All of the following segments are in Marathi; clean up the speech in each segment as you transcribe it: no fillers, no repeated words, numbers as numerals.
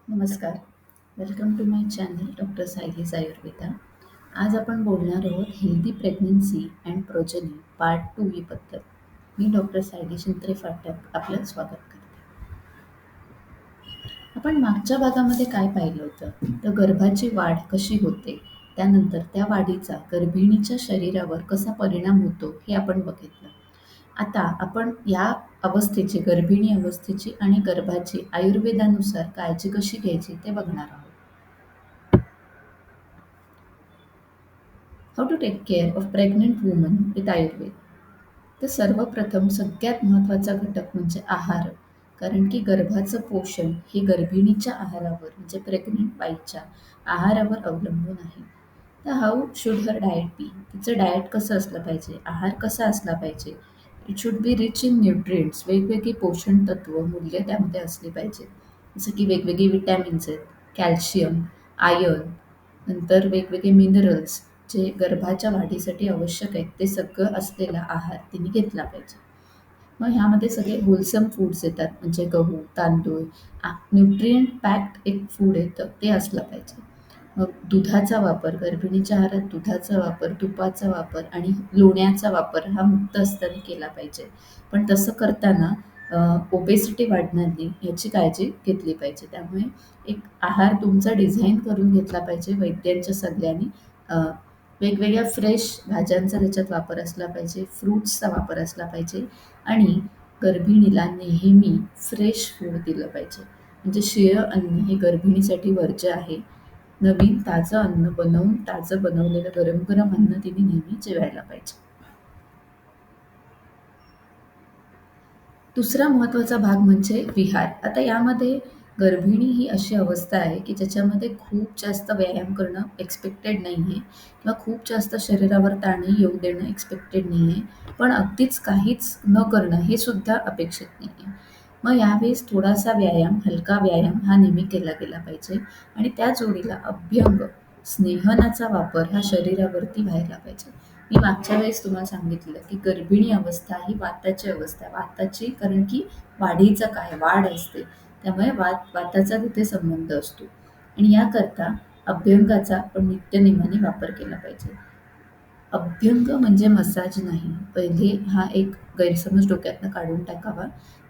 नमस्कार. Welcome to my channel doctor Sayali's Ayurveda. आज आपण बोलणार आहोत healthy pregnancy and progeny part 2 ही पद्धत. मी डॉक्टर सायली शिंत्रे फाटक आपलं स्वागत करते. आपण मागच्या भागामध्ये काय पाहिलं होतं? तर गर्भाची वाढ कशी होते, त्यानंतर त्या वाढीचा गर्भिणीच्या शरीरावर कसा परिणाम होतो हे आपण बघितलं. आता आपण या अवस्थेची, गर्भिणी अवस्थेची आणि गर्भाची आयुर्वेदानुसार काळजी कशी घ्यायची ते बघणार आहोत. How to take care of pregnant woman with Ayurveda. तर सर्वप्रथम सगळ्यात महत्त्वाचा घटक म्हणजे आहार. कारण की गर्भाचं पोषण हे गर्भिणीच्या आहारावर म्हणजे प्रेग्नंट बाईच्या आहारावर अवलंबून आहे. तर हाऊ शुड हर डाएट बी? तिचं डाएट कसं असलं पाहिजे, आहार कसा असला पाहिजे. It should be rich in nutrients, वेगवेगळी पोषण तत्व मूल्य त्यामध्ये असली पाहिजे. जसं की वेगवेगळे विटॅमिन्स आहेत, कॅल्शियम, आयर्न, नंतर वेगवेगळे मिनरल्स जे गर्भाच्या वाढीसाठी आवश्यक आहेत ते सगळं असलेला आहार तिने घेतला पाहिजे. मग ह्यामध्ये सगळे होलसम फूड्स येतात, म्हणजे गहू, तांदूळ, न्यूट्रिएंट पॅक्ड एक फूड येतं ते असलं पाहिजे. मग दुधाचा वापर, गर्भिणीच्या आहारात दुधाचा वापर, तुपाचा वापर आणि लोण्याचा वापर हा मुक्त असताना केला पाहिजे. पण तसं करताना ओबेसिटी वाढणार नाही याची काळजी घेतली पाहिजे. त्यामुळे एक आहार तुमचा डिझाईन करून घेतला पाहिजे वैद्यांच्या सल्ल्याने. वेगवेगळ्या फ्रेश भाज्यांचा त्याच्यात वापर असला पाहिजे, फ्रुट्सचा वापर असला पाहिजे आणि गर्भिणीला नेहमी फ्रेश फूड दिलं पाहिजे. म्हणजे शिळं अन्न हे गर्भिणीसाठी वर्ज्य आहे. नवीन ताजं अन्न बनवून, ताजं बनवलेलं गरम गरम अन्न तिने नेहमी जेवायला पाहिजे. दुसरा महत्त्वाचा भाग म्हणजे विहार. आता यामध्ये गर्भिणी ही अशी अवस्था आहे की ज्याच्यामध्ये खूप जास्त व्यायाम करणं एक्सपेक्टेड नाही आहे किंवा खूप जास्त शरीरावर ताणही येऊ देणं एक्सपेक्टेड नाही आहे. पण अगदीच काहीच न करणं हे सुद्धा अपेक्षित नाही आहे. मग यावेळेस थोडासा व्यायाम, हलका व्यायाम हा नेहमी केला गेला पाहिजे आणि त्या जोडीला अभ्यंग, स्नेहनाचा वापर हा शरीरावरती व्हायला पाहिजे. मी मागच्या वेळेस तुम्हाला सांगितलं की गर्भिणी अवस्था ही वाताची अवस्था आहे. वाताची कारण की वाढीचं काय, वाढ असते. त्यामुळे वाताचा तिथे संबंध असतो आणि याकरता अभ्यंगाचा आपण नित्यनेमाने वापर केला पाहिजे. अभ्यंग म्हणजे मसाज नाही. पहिले हा एक गैरसमज डोक्यातनं काढून टाकावा.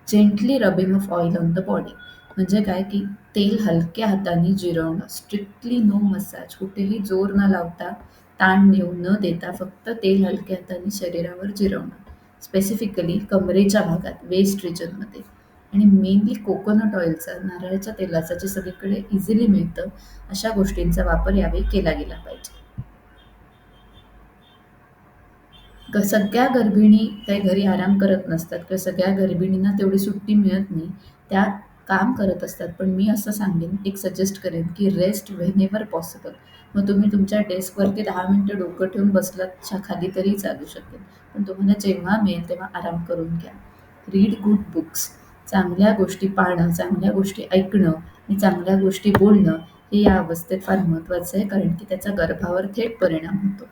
Gently rubbing of oil on the body म्हणजे काय की तेल हलक्या हाताने जिरवणं. Strictly no massage. कुठेही जोर न लावता, ताण येऊ न देता फक्त तेल हलक्या हाताने शरीरावर जिरवणं. स्पेसिफिकली कमरेच्या भागात, वेस्ट रिजनमध्ये आणि मेनली कोकोनट ऑइलचा, नारळाच्या तेलाचा जे सगळीकडे इझिली मिळतं, अशा गोष्टींचा वापर यावेळी केला गेला पाहिजे. सगळ्या गर्भिणी काही घरी आराम करत नसतात किंवा सगळ्या गर्भिणींना तेवढी सुट्टी मिळत नाही. त्या काम करत असतात. पण मी असं सांगेन, एक सजेस्ट करेन की रेस्ट व्हेनेव्हर पॉसिबल. मग तुम्ही तुमच्या डेस्कवरती 10 मिनिटं डोकं ठेवून बसलात खाली तरी चालू शकेल. पण तुम्हाला जेव्हा मिळेल तेव्हा आराम करून घ्या. Read good books. चांगल्या गोष्टी पाहणं, चांगल्या गोष्टी ऐकणं आणि चांगल्या गोष्टी बोलणं हे या अवस्थेत फार महत्त्वाचं आहे, कारण की त्याचा गर्भावर थेट परिणाम होतो.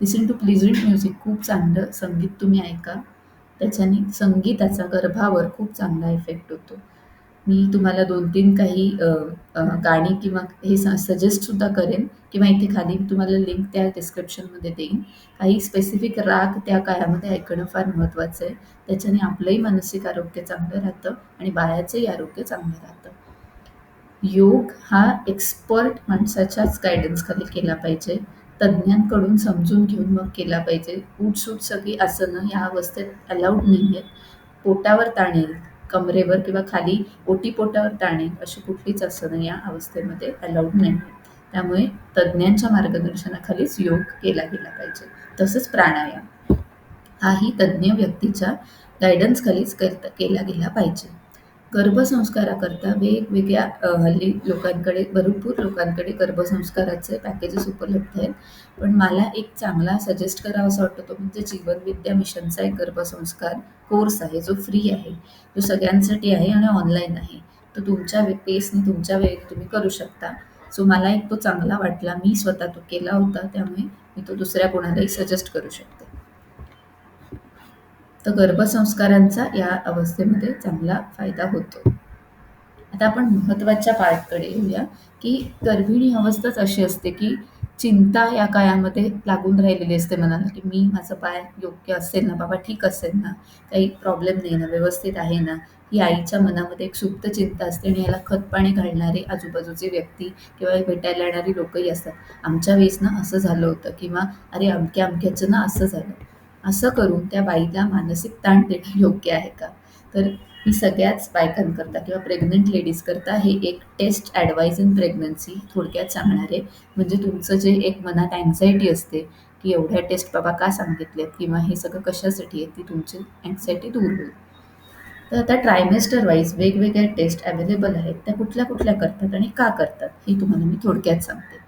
लिसन टू प्लीजंट म्युझिक. खूप चांगलं संगीत तुम्ही ऐका. त्याच्याने संगीताचा गर्भावर खूप चांगला इफेक्ट होतो. मी तुम्हाला 2-3 काही गाणी किंवा हे सजेस्टसुद्धा करेन किंवा इथे खाली तुम्हाला लिंक त्या डिस्क्रिप्शनमध्ये देईन. काही स्पेसिफिक राग त्या काळामध्ये ऐकणं फार महत्त्वाचं आहे. त्याच्याने आपलंही मानसिक आरोग्य चांगलं राहतं आणि बाळाचंही आरोग्य चांगलं राहतं. योग हा एक्सपर्ट माणसाच्याच गायडन्सखाली केला पाहिजे. तज्ज्ञांकडून समजून घेऊन मग केला पाहिजे. उठसूट सगळी आसनं या अवस्थेत अलाउड नाही आहेत. पोटावर ताण येईल, कमरेवर किंवा खाली ओटीपोटावर ताण येईल अशी कुठलीच आसनं या अवस्थेमध्ये अलाउड नाही आहेत. त्यामुळे तज्ज्ञांच्या मार्गदर्शनाखालीच योग केला गेला पाहिजे. तसंच प्राणायाम हाही तज्ज्ञ व्यक्तीच्या गायडन्सखालीच केला गेला पाहिजे. गर्भसंस्काराकरता वेगवेगळ्या हल्ली लोकांकडे, भरपूर लोकांकडे गर्भसंस्काराचे पॅकेजेस उपलब्ध आहेत. पण मला एक चांगला सजेस्ट करावासा वाटतो तो म्हणजे जीवनविद्या मिशनचा एक गर्भसंस्कार कोर्स आहे, जो फ्री आहे, जो सगळ्यांसाठी आहे आणि ऑनलाईन आहे. तो तुमच्या पेसने, तुमच्या वेळेत तुम्ही करू शकता. सो मला एक तो चांगला वाटला. मी स्वतः तो केला होता, त्यामुळे मी तो दुसऱ्या कोणालाही सजेस्ट करू शकते. तर गर्भसंस्कारांचा या अवस्थेमध्ये चांगला फायदा होतो. आता आपण महत्त्वाच्या पार्टकडे येऊया, की गर्भिणी अवस्थाच अशी असते, की चिंता या काळामध्ये लागून राहिलेली असते मनाला, की मी माझं बाळ योग्य असेल ना, बाबा ठीक असेल ना, काही प्रॉब्लेम नाही ना, व्यवस्थित आहे ना, ही आईच्या मनामध्ये एक सुप्त चिंता असते आणि याला खतपाणी घालणारे आजूबाजूचे व्यक्ती किंवा भेटायला येणारी लोकही असतात. आमच्या वेळेस ना असं झालं होतं किंवा अरे अमक्या अमक्याचं ना असं झालं. असं करून त्या बाईला मानसिक ताण देणं योग्य आहे का? तर मी सगळ्याच बायकांकरता किंवा प्रेग्नंट लेडीजकरता हे एक टेस्ट ॲडवाइस इन प्रेग्नन्सी थोडक्यात सांगणार आहे. म्हणजे तुमचं जे एक मनात अँक्झायटी असते, की एवढ्या टेस्ट बाबा का सांगितल्यात किंवा हे सगळं कशासाठी आहे, ती तुमची अँक्झायटी दूर होईल. तर आता ट्रायमेस्टर वाईज वेगवेगळ्या टेस्ट अवेलेबल आहेत. त्या कुठल्या-कुठल्या करतात आणि का करतात, हे तुम्हाला मी थोडक्यात सांगते.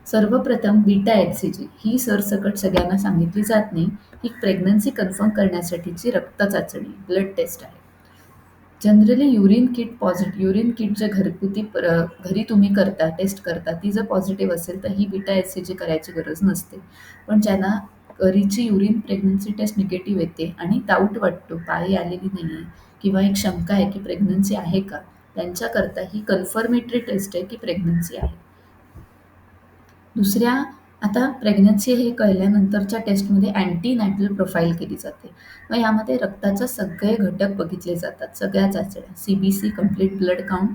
सर्वप्रथम बीटा एच-सी-जी ही सरसकट सगळ्यांना सांगितली जात नाही. ही प्रेग्नन्सी कन्फर्म करण्यासाठीची रक्त चाचणी, ब्लड टेस्ट आहे. जनरली युरिन किट जे घरगुती घरी तुम्ही करता, टेस्ट करता, ती जर पॉझिटिव्ह असेल, तर ही बीटा एच-सी-जी करायची गरज नसते. पण ज्यांना घरीची युरिन प्रेग्नन्सी टेस्ट निगेटिव्ह येते आणि डाऊट वाटतो, पाळी आलेली नाही आहे किंवा एक शंका आहे, की प्रेग्नन्सी आहे का? त्यांच्याकरता ही कन्फर्मेटरी टेस्ट आहे, की प्रेग्नन्सी आहे. दुसऱ्या आता प्रेग्नन्सी हे कळल्यानंतरच्या टेस्टमध्ये अँटीनॅटल प्रोफाईल केली जाते. मग यामध्ये रक्ताचे सगळे घटक बघितले जातात. सगळ्या चाचण्या सी-बी-सी, कंप्लीट ब्लड काउंट,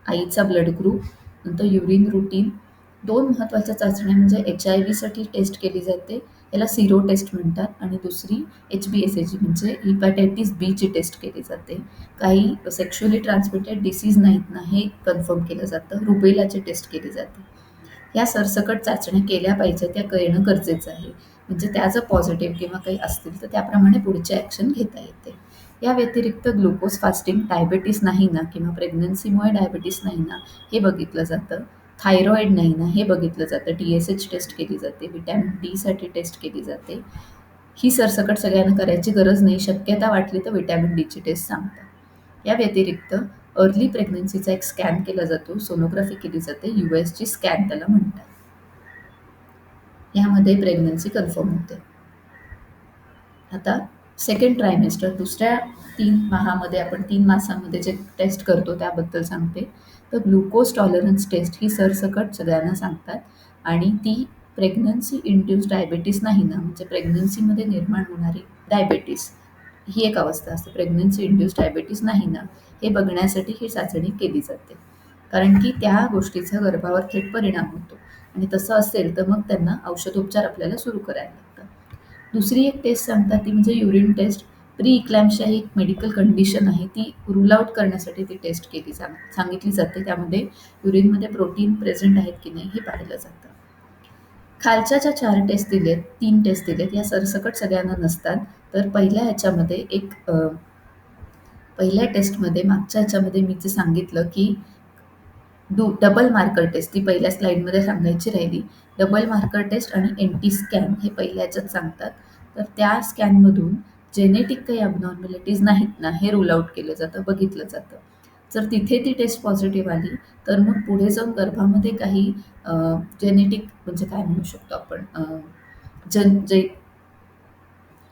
आईचा ब्लड ग्रुप, नंतर युरिन रूटीन. 2 महत्त्वाच्या चाचण्या म्हणजे एच-आय-व्हीसाठी टेस्ट केली जाते. याला सिरो टेस्ट म्हणतात आणि दुसरी एच-बी-एस-ए-जी म्हणजे हिपॅटायटिस बीची टेस्ट केली जाते. काही सेक्शुअली ट्रान्समिटेड डिसीज नाहीत ना, हे कन्फर्म केलं जातं. रुबेलाची टेस्ट केली जाते. या सरसकट चाचण्या केल्या पाहिजेत, त्या करणं गरजेचं आहे. म्हणजे त्या जर पॉझिटिव्ह किंवा काही असतील, तर त्याप्रमाणे पुढची ॲक्शन घेता येते. या व्यतिरिक्त ग्लुकोज फास्टिंग, डायबिटीस नाही ना किंवा प्रेग्नन्सीमुळे डायबिटीस नाही ना, हे बघितलं जातं. थायरॉईड नाही ना, हे बघितलं जातं. टी-एस-एच टेस्ट केली जाते. व्हिटॅमिन डीसाठी टेस्ट केली जाते. ही सरसकट सगळ्यांना करायची गरज नाही. शक्यता वाटली तर व्हिटॅमिन डीची टेस्ट सांगतात. या व्यतिरिक्त अर्ली प्रेग्नन्सीचा एक स्कॅन केला जातो, सोनोग्राफी केली जाते, यूएसजी स्कॅन त्याला म्हणतात. यामध्ये प्रेग्नन्सी कन्फर्म होते. आता सेकंड ट्रायमेस्टर दुसऱ्या 3 मासामध्ये जे टेस्ट करतो त्याबद्दल सांगते. तर ग्लुकोज टॉलरन्स टेस्ट ही सरसकट सगळ्यांना सांगतात आणि ती प्रेग्नन्सी इंड्यूस्ड डायबिटीस नाही ना, म्हणजे प्रेग्नन्सीमध्ये निर्माण होणारी डायबिटीस ही एक अवस्था असते. प्रेग्नन्सी इंड्यूस्ड डायबिटीस नाही ना, हे बघण्यासाठी ही चाचणी केली जाते. कारण की त्या गोष्टीचा गर्भावर थेट परिणाम होतो आणि तसं असेल तर मग त्यांना औषधोपचार आपल्याला सुरू करायला लागतात. दुसरी एक टेस्ट सांगतात ती म्हणजे युरिन टेस्ट. प्री इक्लॅम्पशिया ही एक मेडिकल कंडिशन आहे. ती रूल आउट करण्यासाठी ती टेस्ट सांगितली जाते. त्यामध्ये युरिनमध्ये प्रोटीन प्रेझेंट आहेत की नाही हे पाहिलं जातं. खालच्या ज्या 4 टेस्ट दिलेत, 3 टेस्ट दिलेत, या सरसकट सगळ्यांना नसतात. तर पहिल्या टेस्टमध्ये मागच्या ह्याच्यामध्ये मी जे सांगितलं, की डबल मार्कर टेस्ट ती पहिल्या स्लाईडमध्ये सांगायची राहिली. डबल मार्कर टेस्ट आणि एन-टी स्कॅन हे पहिल्या ह्याच्यात सांगतात. तर त्या स्कॅनमधून जेनेटिक काही अबनॉर्मॅलिटीज नाहीत ना, हे रूल आउट केलं जातं, बघितलं जातं. जर तिथे ती टेस्ट पॉझिटिव्ह आली, तर मग पुढे जाऊन गर्भामध्ये काही जेनेटिक म्हणजे काय म्हणू शकतो आपण जन जे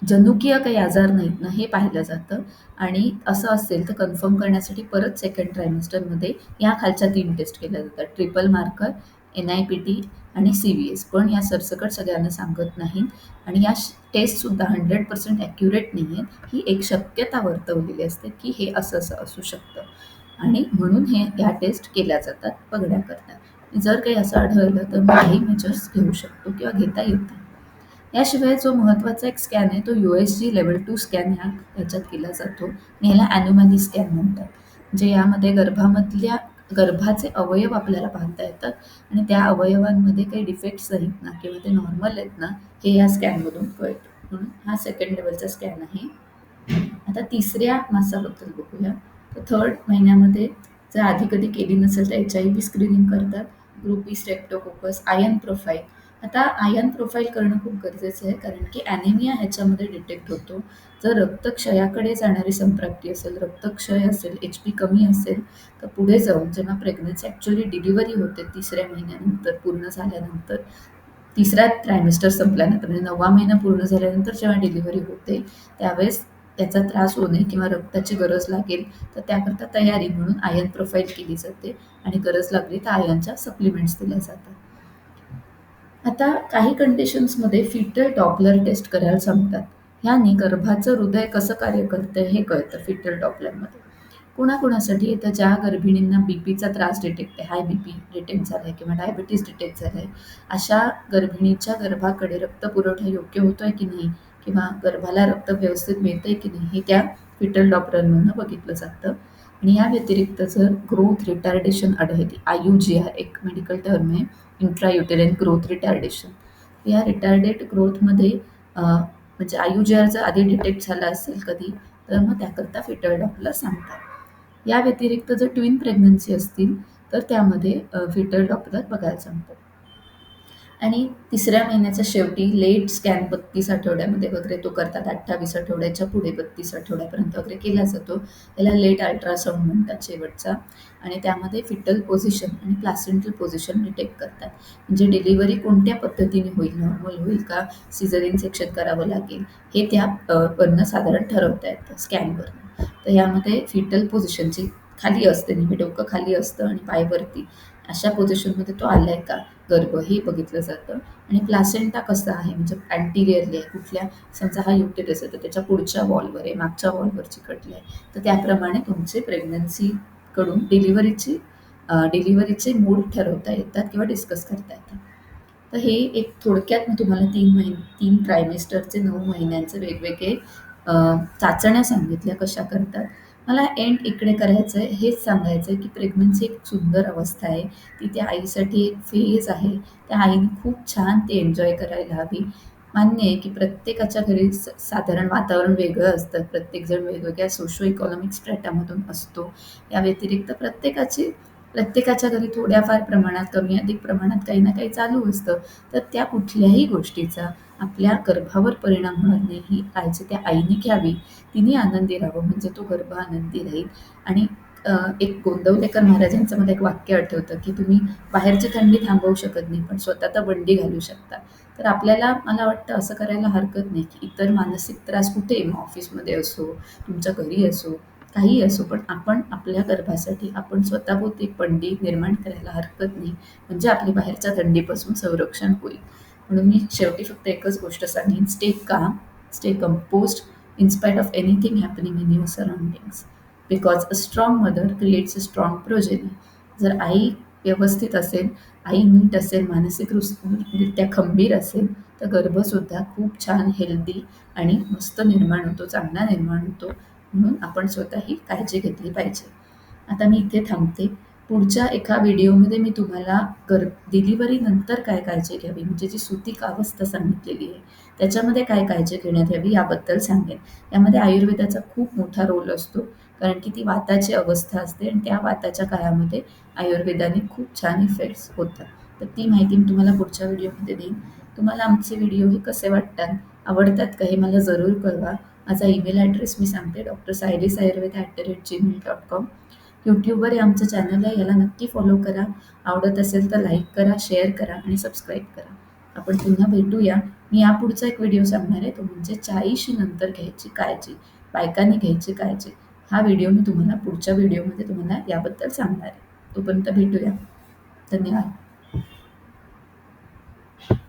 जनुकीय काही आजार नाहीत ना, हे पाहिलं जातं आणि असं असेल तर कन्फर्म करण्यासाठी परत सेकंड ट्रायमेस्टरमध्ये या खालच्या 3 टेस्ट केल्या जातात. ट्रिपल मार्कर, एन-आय-पी-टी आणि सी-व्ही-एस. पण या सरसकट सगळ्यांना सांगत नाहीत आणि या टेस्टसुद्धा 100% ॲक्युरेट नाही आहेत. ही एक शक्यता वर्तवलेली असते, की हे असं असू शकतं आणि म्हणून ह्या टेस्ट केल्या जातात बघण्याकरता. जर काही असं आढळलं तर मग काही मेजर्स घेऊ शकतो किंवा घेता येतात. याशिवाय जो महत्त्वाचा एक स्कॅन आहे तो USG लेव्हल 2 स्कॅन ह्याच्यात केला जातो आणि ह्याला ॲनोमॅली स्कॅन म्हणतात. म्हणजे यामध्ये गर्भाचे अवयव आपल्याला पाहता येतात आणि त्या अवयवांमध्ये काही डिफेक्ट्स नाहीत ना किंवा ते नॉर्मल आहेत ना, हे या स्कॅनमधून कळतं. म्हणून हा सेकंड लेव्हलचा स्कॅन आहे. आता तिसऱ्या मासाबद्दल बघूया. तर 3rd महिन्यामध्ये जर आधी कधी केली नसेल तर HIV स्क्रीनिंग करतात. ग्रुप बी स्ट्रेप्टोकोकस, आयर्न प्रोफाईल. आता आयर्न प्रोफाईल करणं खूप गरजेचं आहे कारण की ॲनेमिया ह्याच्यामध्ये डिटेक्ट होतो. जर रक्तक्षयाकडे जाणारी संप्राप्ती असेल, रक्तक्षय असेल, HP कमी असेल, तर पुढे जाऊन जेव्हा प्रेग्नन्सी ॲक्च्युअली डिलिव्हरी होते 3ऱ्या महिन्यानंतर पूर्ण झाल्यानंतर, 3रा ट्रायमेस्टर संपल्यानंतर म्हणजे 9वा महिना पूर्ण झाल्यानंतर जेव्हा डिलिव्हरी होते त्यावेळेस त्याचा त्रास होऊ नये किंवा रक्ताची गरज लागेल तर त्याकरता तयारी म्हणून आयर्न प्रोफाईल केली जाते आणि गरज लागली तर आयर्नच्या सप्लिमेंट्स दिल्या जातात. आता काही कंडिशन्समध्ये फिटल डॉपलर टेस्ट करायला सांगतात. ह्यानी गर्भाचं हृदय कसं कार्य करतं हे कळतं फिटल डॉपलरमध्ये. कुणाकुणासाठी येतं ज्या गर्भिणींना बीपीचा त्रास डिटेक्ट आहे, हाय बीपी डिटेक्ट झालाय किंवा डायबिटीज डिटेक्ट झालाय, अशा गर्भिणीच्या गर्भाकडे रक्तपुरवठा योग्य होतोय की नाही किंवा गर्भाला रक्त व्यवस्थित मिळतंय की नाही हे त्या फिटल डॉपलरमधनं बघितलं जातं. आणि या व्यतिरिक्त जर ग्रोथ रिटार्डेशन आढळते, IUGR एक मेडिकल टर्म आहे, इंट्रायुटेराइन ग्रोथ रिटार्डेशन. या रिटार्डेड ग्रोथमध्ये म्हणजे IUGR जर आधी डिटेक्ट झाला असेल कधी तर मग त्याकरता फिटल डॉपलर सांगतात. या व्यतिरिक्त जर ट्विन प्रेग्नन्सी असतील तर त्यामध्ये फिटल डॉपलर बघायला सांगतात. आणि तिसऱ्या महिन्याच्या शेवटी लेट स्कॅन 32 आठवड्यामध्ये वगैरे तो करतात. 28 आठवड्याच्या पुढे 32 आठवड्यापर्यंत वगैरे केला जातो. त्याला लेट अल्ट्रासाऊंड म्हणतात शेवटचा. आणि त्यामध्ये फिटल पोझिशन आणि प्लासेंटल पोझिशन डिटेक्ट करतात. म्हणजे डिलिव्हरी कोणत्या पद्धतीने होईल, नॉर्मल होईल का सिझेरियन सेक्शन करावं लागेल हे त्या वरनं साधारण ठरवता येतं स्कॅनवरनं. तर यामध्ये फिटल पोझिशनची खाली असते, नेहमी डोकं खाली असतं आणि पाय वरती, अशा पोझिशनमध्ये तो आलाय का गर्भ हे बघितलं जातं. आणि प्लासेंटा कसा आहे म्हणजे अँटिरियरली आहे, कुठल्या समजा हा युटेरस आहे तर त्याच्या पुढच्या वॉलवर आहे, मागच्या वॉलवर चिकटलं आहे, तर त्याप्रमाणे तुमचे प्रेग्नन्सीकडून डिलिव्हरीचे मूड ठरवता येतात किंवा डिस्कस करता येतात. तर हे एक थोडक्यात मी तुम्हाला 3 ट्रायमेस्टरचे 9 महिन्यांचे वेगवेगळे चाचण्या सांगितल्या कशा करतात. मला एंड इकडे करायचं आहे, हेच सांगायचं आहे की प्रेग्नन्सी एक सुंदर अवस्था आहे. ती त्या आईसाठी एक फेज आहे. त्या आईने खूप छान ती एन्जॉय करायला हवी. मान्य आहे की प्रत्येकाच्या घरी साधारण वातावरण वेगळं असतं. प्रत्येकजण वेगवेगळ्या सोशो इकॉनॉमिक स्ट्रॅटामधून असतो. या व्यतिरिक्त प्रत्येकाच्या घरी थोड्याफार प्रमाणात, कमी अधिक प्रमाणात काही ना काही चालू असतं. तर त्या कुठल्याही गोष्टीचा आपल्या गर्भावर परिणाम होणार नाही ही काळजी त्या आईने घ्यावी. तिने आनंदी राहावं म्हणजे तो गर्भ आनंदी राहील. आणि एक गोंदवलेकर महाराजांचं मला एक वाक्य आठवतं की तुम्ही बाहेरची थंडी थांबवू शकत नाही पण स्वतः तर बंडी घालू शकता. तर आपल्याला मला वाटतं असं करायला हरकत नाही की इतर मानसिक त्रास कुठे, मग ऑफिसमध्ये असो, तुमच्या घरी असो, काहीही असो, पण आपण आपल्या गर्भासाठी आपण स्वतःभोवती एक बंडी निर्माण करायला हरकत नाही. म्हणजे आपली बाहेरच्या थंडीपासून संरक्षण होईल. म्हणून मी शेवटी फक्त एकच गोष्ट सांगेन, stay calm, stay composed in spite of anything happening in your surroundings. Because a strong mother creates a strong progeny. जर आई व्यवस्थित असेल, आई नीट असेल, मानसिकरित्या खंबीर असेल, तर गर्भसुद्धा खूप छान हेल्दी आणि मस्त निर्माण होतो, चांगला निर्माण होतो. म्हणून आपण स्वतःही काळजी घेतली पाहिजे. आता मी इथे थांबते. पुढच्या एका व्हिडिओमध्ये मी तुम्हाला डिलिव्हरीनंतर काय काळजी घ्यावी म्हणजे जी सुतिक अवस्था सांगितलेली आहे, त्याच्यामध्ये काय काळजी घेण्यात यावी याबद्दल सांगेन. यामध्ये आयुर्वेदाचा खूप मोठा रोल असतो कारण की ती वाताची अवस्था असते आणि त्या वाताच्या काळामध्ये आयुर्वेदाने खूप छान इफेक्ट्स होतात. तर ती माहिती मी तुम्हाला पुढच्या व्हिडिओमध्ये देईन. तुम्हाला आमचे व्हिडिओ हे कसे वाटतात, आवडतात का हे मला जरूर कळवा. माझा ईमेल ॲड्रेस मी सांगते, drsairlisayurveda@gmail.com. यूट्यूबवर हे आमचं चॅनल आहे, याला नक्की फॉलो करा. आवडत असेल तर लाईक करा, शेअर करा आणि सबस्क्राईब करा. आपण पुन्हा भेटूया. मी यापुढचा एक व्हिडिओ सांगणार आहे, तो म्हणजे 40शी नंतर घ्यायची काळजी, बायकांनी घ्यायची काळजी. हा व्हिडिओ मी तुम्हाला पुढच्या व्हिडिओमध्ये तुम्हाला याबद्दल सांगणार आहे. तोपर्यंत भेटूया. धन्यवाद.